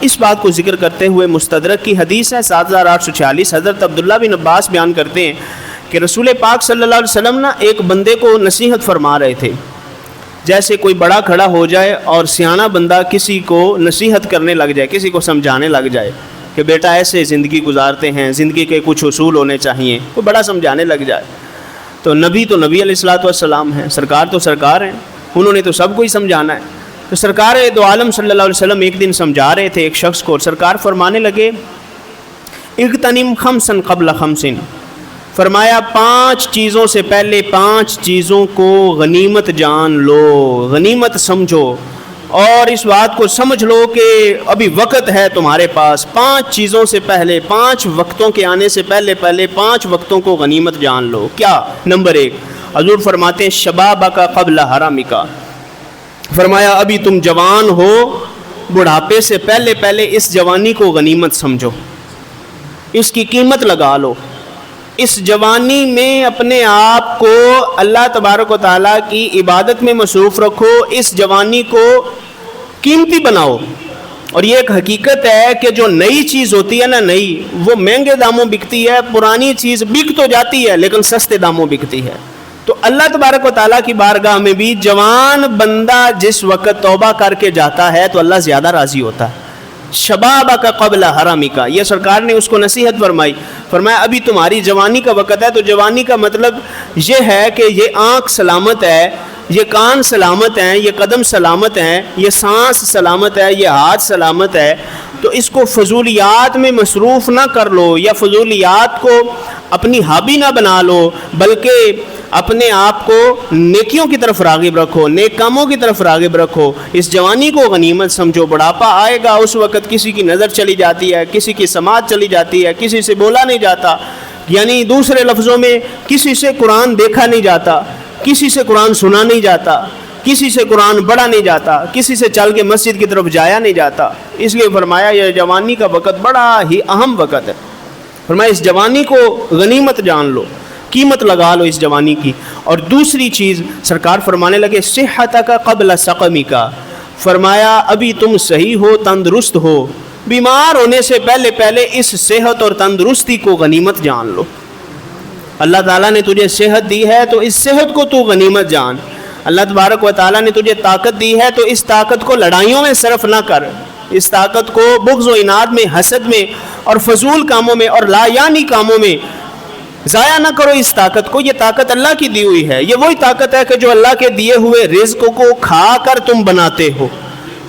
اس بات کو ذکر کرتے ہوئے مستدرک کی حدیث ہے 7846، حضرت عبداللہ بن عباس بیان کرتے ہیں کہ رسول پاک صلی اللہ علیہ وسلم نا ایک بندے کو نصیحت فرما رہے تھے. جیسے کوئی بڑا کھڑا ہو جائے اور سیانہ بندہ کسی کو نصیحت کرنے لگ جائے، کسی کو سمجھانے لگ جائے کہ بیٹا ایسے زندگی گزارتے ہیں، زندگی کے کچھ اصول ہونے چاہیے، کوئی بڑا سمجھانے لگ جائے. تو نبی علیہ الصلوۃ والسلام ہیں، سرکار تو سرکار ہیں، انہوں نے تو سب کو ہی سمجھانا ہے. تو سرکار دو عالم صلی اللہ علیہ وسلم ایک دن سمجھا رہے تھے ایک شخص کو، اور سرکار فرمانے لگے اغتنم خمسا قبل خمسن، فرمایا 5 چیزوں سے پہلے 5 چیزوں کو غنیمت جان لو، غنیمت سمجھو، اور اس بات کو سمجھ لو کہ ابھی وقت ہے تمہارے پاس. 5 چیزوں سے پہلے، 5 وقتوں کے آنے سے پہلے 5 وقتوں کو غنیمت جان لو. کیا؟ نمبر 1 حضور فرماتے ہیں شبابک قبل حرامک، فرمایا ابھی تم جوان ہو، بڑھاپے سے پہلے اس جوانی کو غنیمت سمجھو، اس کی قیمت لگا لو. اس جوانی میں اپنے آپ کو اللہ تبارک و تعالیٰ کی عبادت میں مصروف رکھو، اس جوانی کو قیمتی بناؤ. اور یہ ایک حقیقت ہے کہ جو نئی چیز ہوتی ہے نا، نئی، وہ مہنگے داموں بکتی ہے، پرانی چیز بک تو جاتی ہے لیکن سستے داموں بکتی ہے. تو اللہ تبارک و تعالیٰ کی بارگاہ میں بھی جوان بندہ جس وقت توبہ کر کے جاتا ہے تو اللہ زیادہ راضی ہوتا ہے. شبابک قبل حرامک، یہ سرکار نے اس کو نصیحت فرمائی، فرمایا ابھی تمہاری جوانی کا وقت ہے. تو جوانی کا مطلب یہ ہے کہ یہ آنکھ سلامت ہے، یہ کان سلامت ہیں، یہ قدم سلامت ہیں، یہ سانس سلامت ہے، یہ ہاتھ سلامت ہے. تو اس کو فضولیات میں مصروف نہ کر لو، یا فضولیات کو اپنی ہابی نہ بنا لو، بلکہ اپنے آپ کو نیکیوں کی طرف راغب رکھو، نیک کاموں کی طرف راغب رکھو. اس جوانی کو غنیمت سمجھو. بڑھاپا آئے گا، اس وقت کسی کی نظر چلی جاتی ہے، کسی کی سماعت چلی جاتی ہے، کسی سے بولا نہیں جاتا، یعنی دوسرے لفظوں میں کسی سے قرآن دیکھا نہیں جاتا، کسی سے قرآن سنا نہیں جاتا، کسی سے قرآن پڑھا نہیں جاتا، کسی سے چل کے مسجد کی طرف جایا نہیں جاتا. اس لیے فرمایا یہ جوانی کا وقت بڑا ہی اہم وقت ہے. فرمایا اس جوانی کو غنیمت جان لو، قیمت لگا لو اس جوانی کی. اور دوسری چیز سرکار فرمانے لگے صحتک قبل سقمک، فرمایا ابھی تم صحیح ہو، تندرست ہو، بیمار ہونے سے پہلے اس صحت اور تندرستی کو غنیمت جان لو. اللہ تعالیٰ نے تجھے صحت دی ہے تو اس صحت کو تو غنیمت جان. اللہ تبارک و تعالیٰ نے تجھے طاقت دی ہے تو اس طاقت کو لڑائیوں میں صرف نہ کر، اس طاقت کو بغض و عناد میں، حسد میں اور فضول کاموں میں اور لا یعنی کاموں میں ضائع نہ کرو. اس طاقت کو، یہ طاقت اللہ کی دی ہوئی ہے. یہ وہی طاقت ہے کہ جو اللہ کے دیے ہوئے رزق کو کھا کر تم بناتے ہو.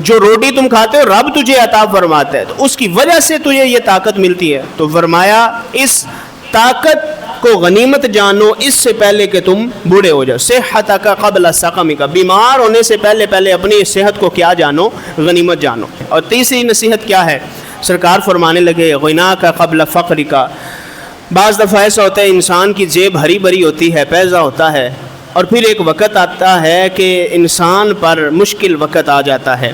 جو روٹی تم کھاتے ہو رب تجھے عطا فرماتا ہے، تو اس کی وجہ سے تجھے یہ طاقت ملتی ہے. تو فرمایا اس طاقت کو غنیمت جانو اس سے پہلے کہ تم بوڑھے ہو جاؤ. صحتک قبل سقمک، بیمار ہونے سے پہلے اپنی صحت کو کیا جانو؟ غنیمت جانو. اور تیسری نصیحت کیا ہے؟ سرکار فرمانے لگے غناک قبل فقرک. بعض دفعہ ایسا ہوتا ہے انسان کی جیب ہری بھری ہوتی ہے، پیسہ ہوتا ہے، اور پھر ایک وقت آتا ہے کہ انسان پر مشکل وقت آ جاتا ہے.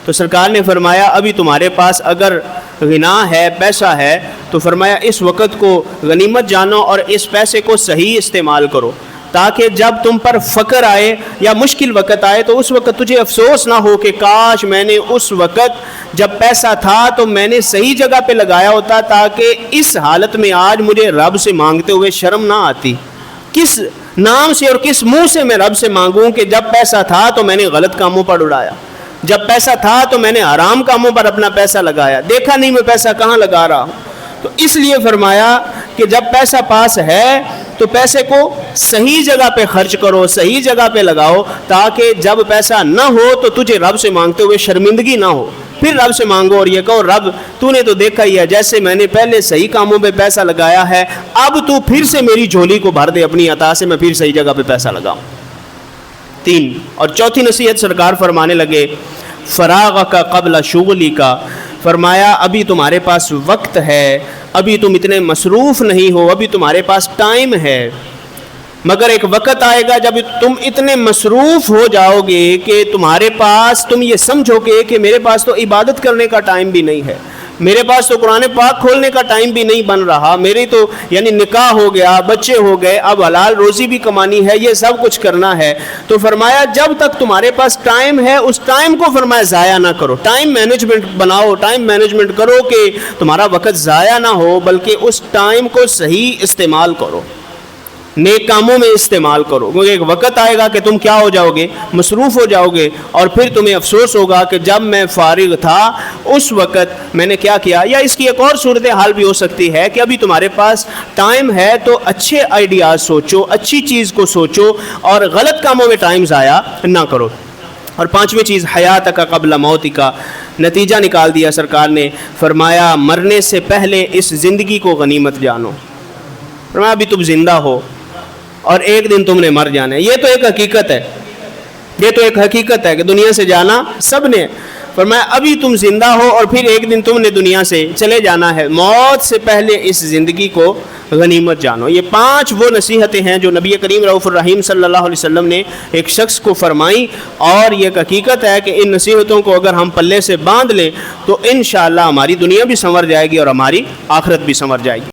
تو سرکار نے فرمایا ابھی تمہارے پاس اگر غنا ہے، پیسہ ہے، تو فرمایا اس وقت کو غنیمت جانو اور اس پیسے کو صحیح استعمال کرو، تاکہ جب تم پر فقر آئے یا مشکل وقت آئے تو اس وقت تجھے افسوس نہ ہو کہ کاش میں نے اس وقت جب پیسہ تھا تو میں نے صحیح جگہ پہ لگایا ہوتا، تاکہ اس حالت میں آج مجھے رب سے مانگتے ہوئے شرم نہ آتی. کس نام سے اور کس منہ سے میں رب سے مانگوں کہ جب پیسہ تھا تو میں نے غلط کاموں پر اڑایا، جب پیسہ تھا تو میں نے حرام کاموں پر اپنا پیسہ لگایا، دیکھا نہیں میں پیسہ کہاں لگا رہا ہوں. تو اس لیے فرمایا کہ جب پیسہ پاس ہے تو پیسے کو صحیح جگہ پہ خرچ کرو، صحیح جگہ پہ لگاؤ، تاکہ جب پیسہ نہ ہو تو تجھے رب سے مانگتے ہوئے شرمندگی نہ ہو. پھر رب سے مانگو اور یہ کہو رب تو نے تو دیکھا ہی ہے جیسے میں نے پہلے صحیح کاموں پہ پیسہ لگایا ہے، اب تو پھر سے میری جھولی کو بھر دے اپنی عطا سے، میں پھر صحیح جگہ پہ پیسہ لگاؤں. 3 اور چوتھی نصیحت سرکار فرمانے لگے فراغک قبل شغلک. فرمایا ابھی تمہارے پاس وقت ہے، ابھی تم اتنے مصروف نہیں ہو، ابھی تمہارے پاس ٹائم ہے، مگر ایک وقت آئے گا جب تم اتنے مصروف ہو جاؤ گے کہ تمہارے پاس، تم یہ سمجھو گے کہ میرے پاس تو عبادت کرنے کا ٹائم بھی نہیں ہے، میرے پاس تو قرآن پاک کھولنے کا ٹائم بھی نہیں بن رہا، میری تو یعنی نکاح ہو گیا، بچے ہو گئے، اب حلال روزی بھی کمانی ہے، یہ سب کچھ کرنا ہے۔ تو فرمایا جب تک تمہارے پاس ٹائم ہے اس ٹائم کو فرمایا ضائع نہ کرو، ٹائم مینجمنٹ بناؤ، ٹائم مینجمنٹ کرو کہ تمہارا وقت ضائع نہ ہو، بلکہ اس ٹائم کو صحیح استعمال کرو، نیک کاموں میں استعمال کرو، کیونکہ ایک وقت آئے گا کہ تم کیا ہو جاؤ گے، مصروف ہو جاؤ گے، اور پھر تمہیں افسوس ہوگا کہ جب میں فارغ تھا اس وقت میں نے کیا کیا۔ یا اس کی ایک اور صورتحال بھی ہو سکتی ہے کہ ابھی تمہارے پاس ٹائم ہے تو اچھے آئیڈیاز سوچو، اچھی چیز کو سوچو، اور غلط کاموں میں ٹائم ضائع نہ کرو۔ اور پانچویں چیز حیات کا قبل موت کا، نتیجہ نکال دیا سرکار نے، فرمایا مرنے سے پہلے اس زندگی کو غنیمت جانو۔ فرمایا ابھی تم زندہ ہو اور ایک دن تم نے مر جانا ہے، یہ تو ایک حقیقت ہے، یہ تو ایک حقیقت ہے کہ دنیا سے جانا سب نے۔ فرمایا ابھی تم زندہ ہو اور پھر ایک دن تم نے دنیا سے چلے جانا ہے، موت سے پہلے اس زندگی کو غنیمت جانو۔ یہ 5 وہ نصیحتیں ہیں جو نبی کریم رؤوف الرحیم صلی اللہ علیہ وسلم نے ایک شخص کو فرمائیں، اور یہ ایک حقیقت ہے کہ ان نصیحتوں کو اگر ہم پلے سے باندھ لیں تو انشاءاللہ ہماری دنیا بھی سنور جائے گی اور ہماری آخرت بھی سنور جائے گی۔